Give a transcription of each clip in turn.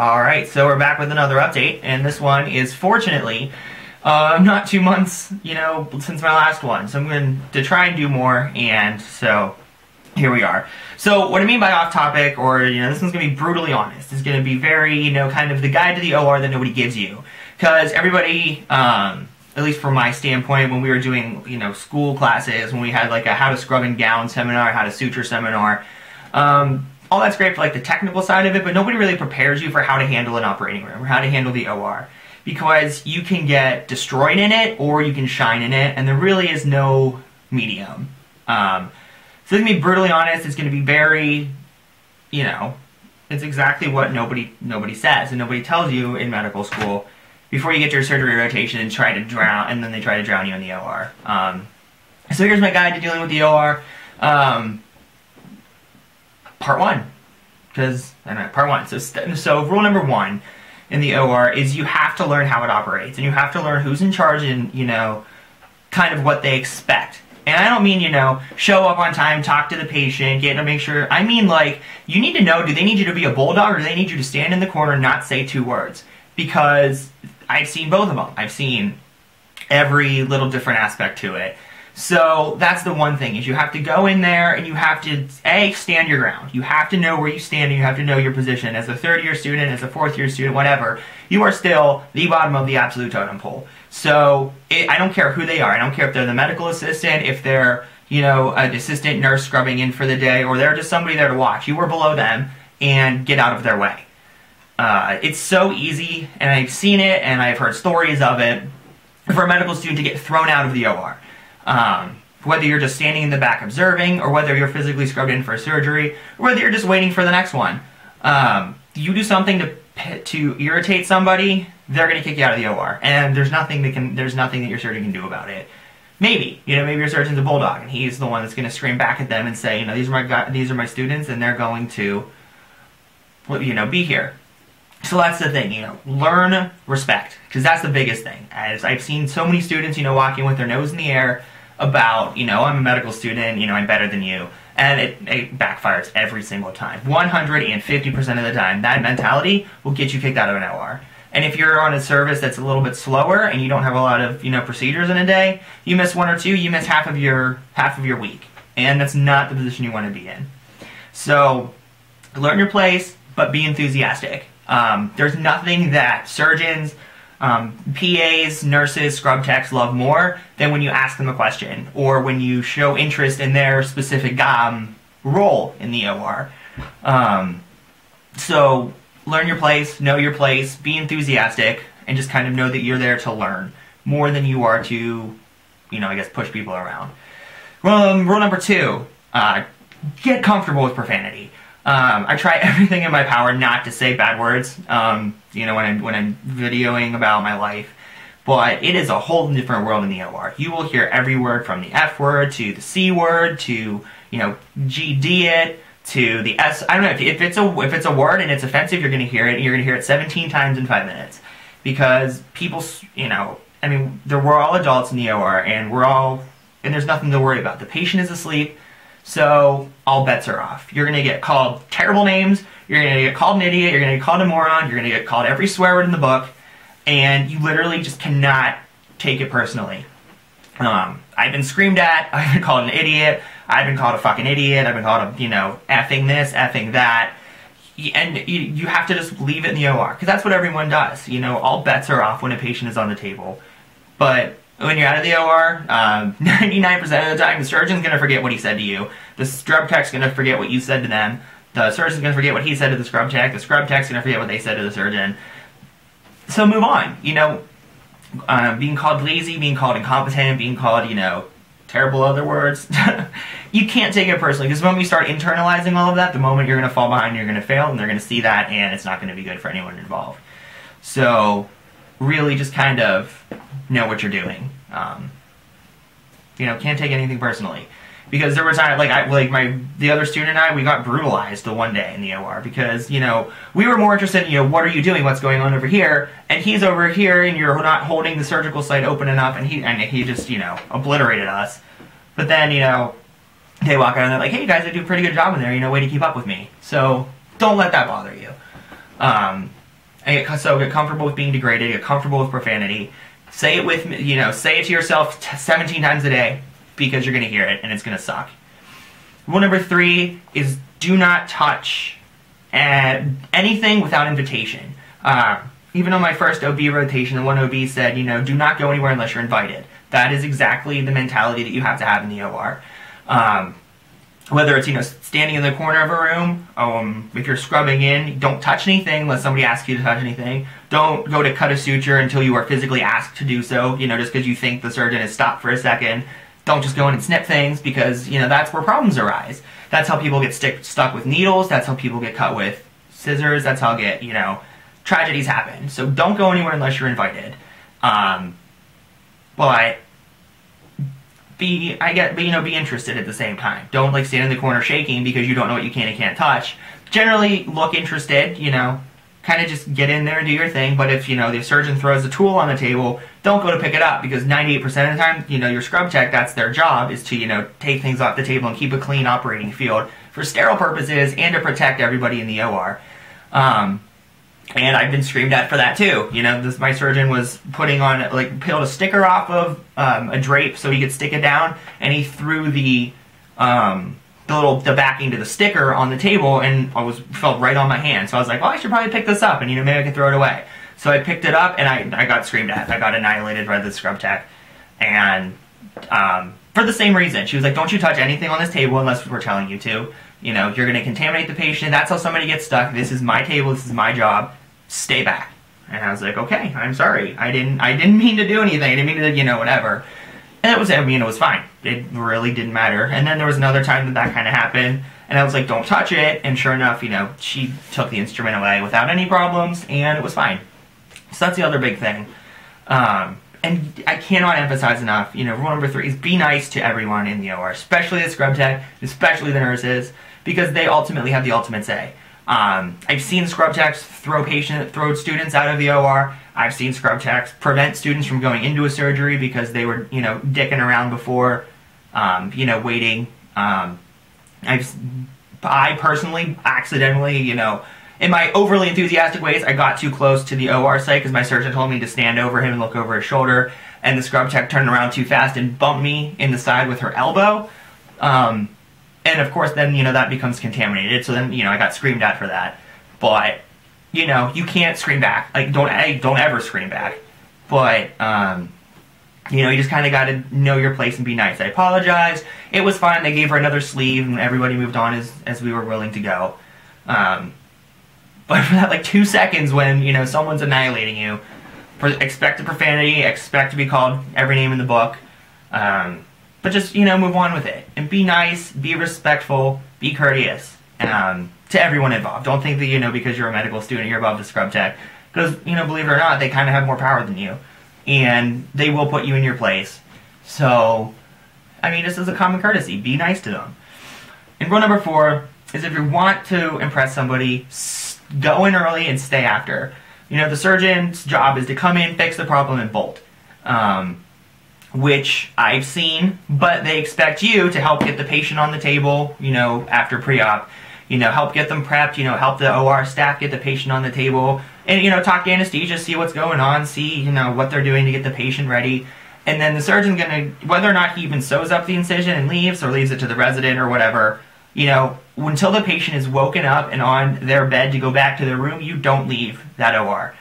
Alright, so we're back with another update, and this one is fortunately not 2 months, since my last one. So I'm going to try and do more, and so here we are. So what I mean by off topic, or, this one's going to be brutally honest. It's going to be very, kind of the guide to the OR that nobody gives you. Because everybody, at least from my standpoint, when we were doing, school classes, when we had like a how to scrub and gown seminar, how to suture seminar, all that's great for like the technical side of it, but nobody really prepares you for how to handle an operating room or how to handle the OR. Because you can get destroyed in it or you can shine in it, and there really is no medium. So it's going to be brutally honest, it's going to be very, it's exactly what nobody says and nobody tells you in medical school before you get to your surgery rotation and try to drown, and then they try to drown you in the OR. So here's my guide to dealing with the OR. Part 1, because part 1. So rule number 1 in the OR is you have to learn how it operates, and you have to learn who's in charge and kind of what they expect. And I don't mean show up on time, talk to the patient, get to make sure. I mean like you need to know, do they need you to be a bulldog or do they need you to stand in the corner and not say 2 words? Because I've seen both of them. I've seen every little different aspect to it. So that's the one thing, is you have to go in there and you have to, stand your ground. You have to know where you stand and you have to know your position. As a 3rd-year student, as a 4th-year student, whatever, you are still the bottom of the absolute totem pole. So I don't care who they are. I don't care if they're the medical assistant, if they're, an assistant nurse scrubbing in for the day, or they're just somebody there to watch. You are below them and get out of their way. It's so easy, and I've seen it and I've heard stories of it, for a medical student to get thrown out of the OR. Whether you're just standing in the back observing, or whether you're physically scrubbed in for surgery, or whether you're just waiting for the next one. You do something to irritate somebody, they're going to kick you out of the OR, and there's nothing that your surgeon can do about it. Maybe your surgeon's a bulldog, and he's the one that's going to scream back at them and say, these are my students, and they're going to, be here. So that's the thing, learn respect, because that's the biggest thing. As I've seen so many students, walking with their nose in the air about, I'm a medical student, I'm better than you, and it backfires every single time. 150% of the time, that mentality will get you kicked out of an OR. And if you're on a service that's a little bit slower and you don't have a lot of, procedures in a day, you miss 1 or 2, you miss half of your week, and that's not the position you want to be in. So learn your place, but be enthusiastic. There's nothing that surgeons, PAs, nurses, scrub techs love more than when you ask them a question, or when you show interest in their specific role in the OR. So learn your place, know your place, be enthusiastic, and just kind of know that you're there to learn more than you are to, push people around. Rule number 2, get comfortable with profanity. I try everything in my power not to say bad words, when I'm videoing about my life, but it is a whole different world in the OR. You will hear every word from the F word to the C word to, GD it to the S. I don't know, if it's a word and it's offensive, you're going to hear it, and you're going to hear it 17 times in 5 minutes. Because people, we're all adults in the OR, and there's nothing to worry about. The patient is asleep. So all bets are off. You're going to get called terrible names, you're going to get called an idiot, you're going to get called a moron, you're going to get called every swear word in the book, and you literally just cannot take it personally. I've been screamed at, I've been called an idiot, I've been called a fucking idiot, I've been called effing this, effing that, and you have to just leave it in the OR, because that's what everyone does. All bets are off when a patient is on the table. But when you're out of the OR, 99% of the time, the surgeon's going to forget what he said to you. The scrub tech's going to forget what you said to them. The surgeon's going to forget what he said to the scrub tech. The scrub tech's going to forget what they said to the surgeon. So move on. Being called lazy, being called incompetent, being called, terrible other words. You can't take it personally, because when we start internalizing all of that, the moment you're going to fall behind, you're going to fail, and they're going to see that, and it's not going to be good for anyone involved. So really just kind of know what you're doing. Can't take anything personally, because there was the other student and I, we got brutalized the one day in the OR because we were more interested in what are you doing, what's going on over here, and he's over here and you're not holding the surgical site open enough, and he just obliterated us. But then they walk out and they're like, hey guys, I do a pretty good job in there, way to keep up with me. So don't let that bother you. So get comfortable with being degraded, get comfortable with profanity. Say it with, say it to yourself 17 times a day, because you're going to hear it, and it's going to suck. Rule number 3 is do not touch anything without invitation. Even on my first OB rotation, the one OB said, do not go anywhere unless you're invited. That is exactly the mentality that you have to have in the OR. Whether it's, standing in the corner of a room, if you're scrubbing in, don't touch anything unless somebody asks you to touch anything. Don't go to cut a suture until you are physically asked to do so, just because you think the surgeon has stopped for a second. Don't just go in and snip things, because, that's where problems arise. That's how people get stuck with needles. That's how people get cut with scissors. That's how tragedies happen. So don't go anywhere unless you're invited. But be interested at the same time. Don't stand in the corner shaking because you don't know what you can and can't touch. Generally look interested, kind of just get in there and do your thing. But if, the surgeon throws a tool on the table, don't go to pick it up, because 98% of the time, your scrub tech, that's their job, is to, take things off the table and keep a clean operating field for sterile purposes and to protect everybody in the OR. And I've been screamed at for that too. My surgeon was putting on, peeled a sticker off of a drape so he could stick it down, and he threw the backing to the sticker on the table, and fell right on my hand. So I was like, well, I should probably pick this up, and maybe I can throw it away. So I picked it up, and I got screamed at. I got annihilated by the scrub tech, and for the same reason. She was like, don't you touch anything on this table unless we're telling you to. You're going to contaminate the patient. That's how somebody gets stuck. This is my table. This is my job. Stay back. And I was like, okay, I'm sorry. I didn't mean to do anything. I didn't mean to, whatever. And it was fine. It really didn't matter. And then there was another time that kind of happened, and I was like, don't touch it. And sure enough, she took the instrument away without any problems, and it was fine. So that's the other big thing. And I cannot emphasize enough, rule number 3 is be nice to everyone in the OR, especially the scrub tech, especially the nurses, because they ultimately have the ultimate say. I've seen scrub techs throw students out of the OR. I've seen scrub techs prevent students from going into a surgery because they were, dicking around before, waiting. I personally, accidentally, in my overly enthusiastic ways, I got too close to the OR site because my surgeon told me to stand over him and look over his shoulder, and the scrub tech turned around too fast and bumped me in the side with her elbow. And of course then, that becomes contaminated, so then, I got screamed at for that. But, you can't scream back. Don't ever scream back. But, you just kind of got to know your place and be nice. I apologized. It was fine. They gave her another sleeve, and everybody moved on as we were willing to go. But for that, 2 seconds when, someone's annihilating you, expect a profanity, expect to be called every name in the book. But just, move on with it. And be nice, be respectful, be courteous to everyone involved. Don't think that, because you're a medical student, you're above the scrub tech. Because, believe it or not, they kind of have more power than you. And they will put you in your place. So, just as a common courtesy, be nice to them. And rule number 4 is if you want to impress somebody, go in early and stay after. The surgeon's job is to come in, fix the problem, and bolt. Which I've seen, but they expect you to help get the patient on the table, after pre-op, help get them prepped, help the OR staff get the patient on the table, and, talk to anesthesia, see what's going on, see, what they're doing to get the patient ready, and then the surgeon's gonna, whether or not he even sews up the incision and leaves, or leaves it to the resident or whatever, until the patient is woken up and on their bed to go back to their room, you don't leave that OR.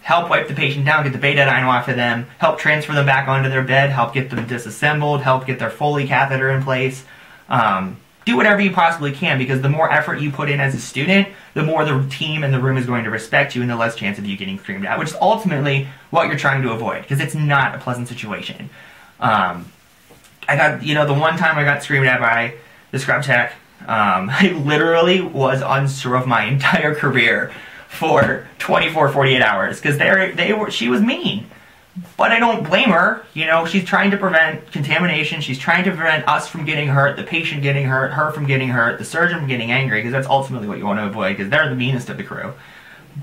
Help wipe the patient down, get the betadine off of them, help transfer them back onto their bed, help get them disassembled, help get their Foley catheter in place. Do whatever you possibly can, because the more effort you put in as a student, the more the team and the room is going to respect you and the less chance of you getting screamed at, which is ultimately what you're trying to avoid, because it's not a pleasant situation. I got, the one time I got screamed at by the scrub tech, I literally was unsure of my entire career for 24, 48 hours, because she was mean. But I don't blame her. She's trying to prevent contamination. She's trying to prevent us from getting hurt, the patient getting hurt, her from getting hurt, the surgeon from getting angry, because that's ultimately what you want to avoid, because they're the meanest of the crew.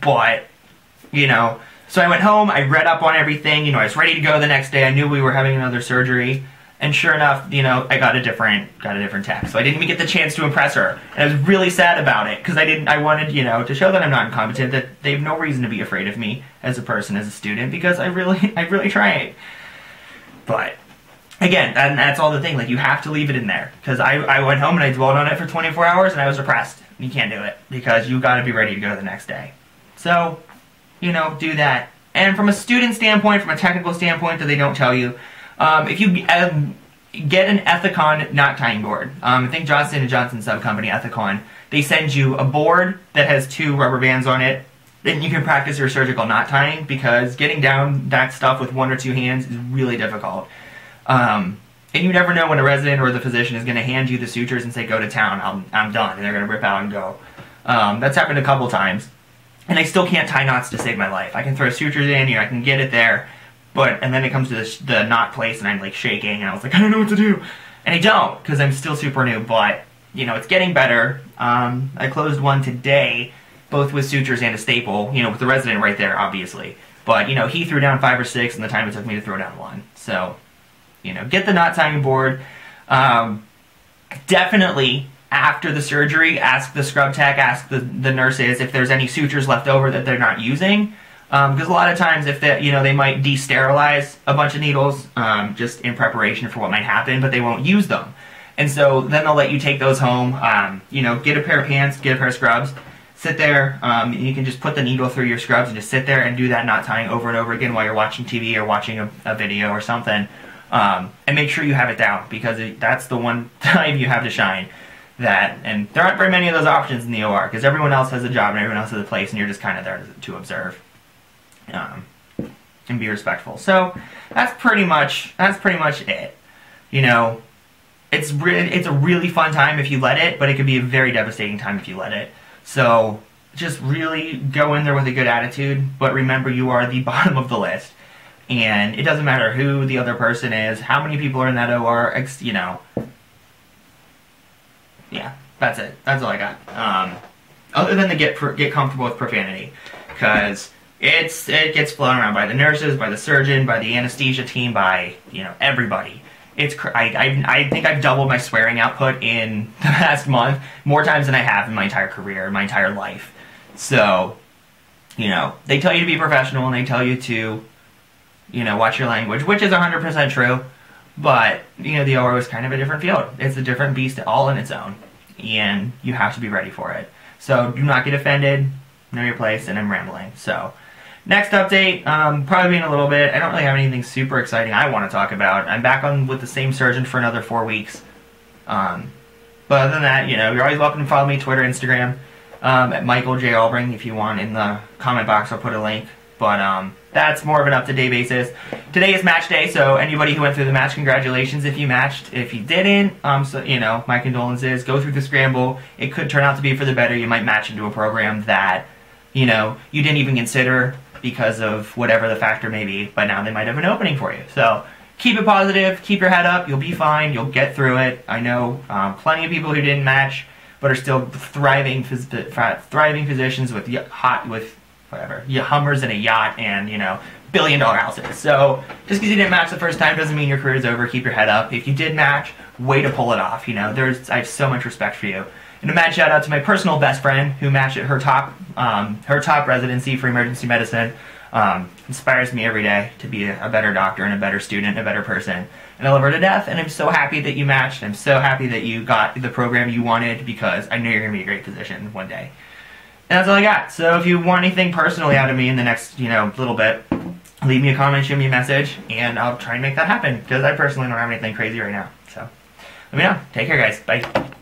But, so I went home, I read up on everything, I was ready to go the next day. I knew we were having another surgery. And sure enough, you know, I got a different text. So I didn't even get the chance to impress her. And I was really sad about it because I wanted, you know, to show that I'm not incompetent, that they have no reason to be afraid of me as a person, as a student, because I really tried. But again, and that's all the thing. Like, you have to leave it in there, because I went home and I dwelled on it for 24 hours and I was depressed. You can't do it because you got to be ready to go the next day. So, you know, do that. And from a student standpoint, from a technical standpoint that they don't tell you, if you get an Ethicon knot tying board, I think Johnson & Johnson sub company, Ethicon, they send you a board that has 2 rubber bands on it, then you can practice your surgical knot tying, because getting down that stuff with 1 or 2 hands is really difficult. And you never know when a resident or the physician is going to hand you the sutures and say, go to town, I'm done, and they're going to rip out and go. That's happened a couple times. And I still can't tie knots to save my life. I can throw sutures in, you know, I can get it there, and then it comes to the knot place and I'm like shaking, and I was like, I don't know what to do. And I don't, because I'm still super new, but, you know, it's getting better. I closed one today, both with sutures and a staple, you know, with the resident right there, obviously. But, you know, he threw down 5 or 6 in the time it took me to throw down 1. So, you know, get the knot tying board. Definitely, after the surgery, ask the scrub tech, ask the nurses if there's any sutures left over that they're not using. Because a lot of times, if they, you know, they might de-sterilize a bunch of needles just in preparation for what might happen, but they won't use them. And so then they'll let you take those home, you know, get a pair of pants, get a pair of scrubs, sit there, you can just put the needle through your scrubs and just sit there and do that knot tying over and over again while you're watching TV or watching a video or something. And make sure you have it down, because that's the one time you have to shine. And there aren't very many of those options in the OR, because everyone else has a job and everyone else has a place, and you're just kind of there to observe and be respectful. So that's pretty much it. You know, it's a really fun time if you let it, but it could be a very devastating time if you let it. So just really go in there with a good attitude, but remember, you are the bottom of the list. And it doesn't matter who the other person is, how many people are in that OR, you know. Yeah, that's it. That's all I got. Other than to get comfortable with profanity, because it gets flown around by the nurses, by the surgeon, by the anesthesia team, by, you know, everybody. I think I've doubled my swearing output in the past month, more times than I have in my entire career, my entire life. So, you know, they tell you to be professional and they tell you to, you know, watch your language, which is 100% true. But, you know, the OR is kind of a different field. It's a different beast all in its own. And you have to be ready for it. So do not get offended. Know your place, and I'm rambling. So, next update, probably in a little bit. I don't really have anything super exciting I want to talk about. I'm back on with the same surgeon for another 4 weeks. But other than that, you know, you're always welcome to follow me, Twitter, Instagram, at Michael J. Albring. If you want, in the comment box, I'll put a link. But that's more of an up-to-date basis. Today is match day, so anybody who went through the match, congratulations if you matched. If you didn't, so, you know, my condolences. Go through the scramble. It could turn out to be for the better. You might match into a program that, you know, you didn't even consider because of whatever the factor may be, but now they might have an opening for you. So keep it positive, keep your head up, you'll be fine, you'll get through it. I know plenty of people who didn't match, but are still thriving physicians with whatever, Hummers and a yacht and, you know, billion-dollar houses. So just because you didn't match the first time doesn't mean your career is over. Keep your head up. If you did match, way to pull it off. You know, I have so much respect for you. And a mad shout out to my personal best friend who matched at her top residency for emergency medicine. Inspires me every day to be a better doctor and a better student, a better person. And I love her to death, and I'm so happy that you matched. I'm so happy that you got the program you wanted, because I know you're going to be a great physician one day. And that's all I got. So if you want anything personally out of me in the next, you know, little bit, leave me a comment, shoot me a message, and I'll try and make that happen, because I personally don't have anything crazy right now. So let me know. Take care, guys. Bye.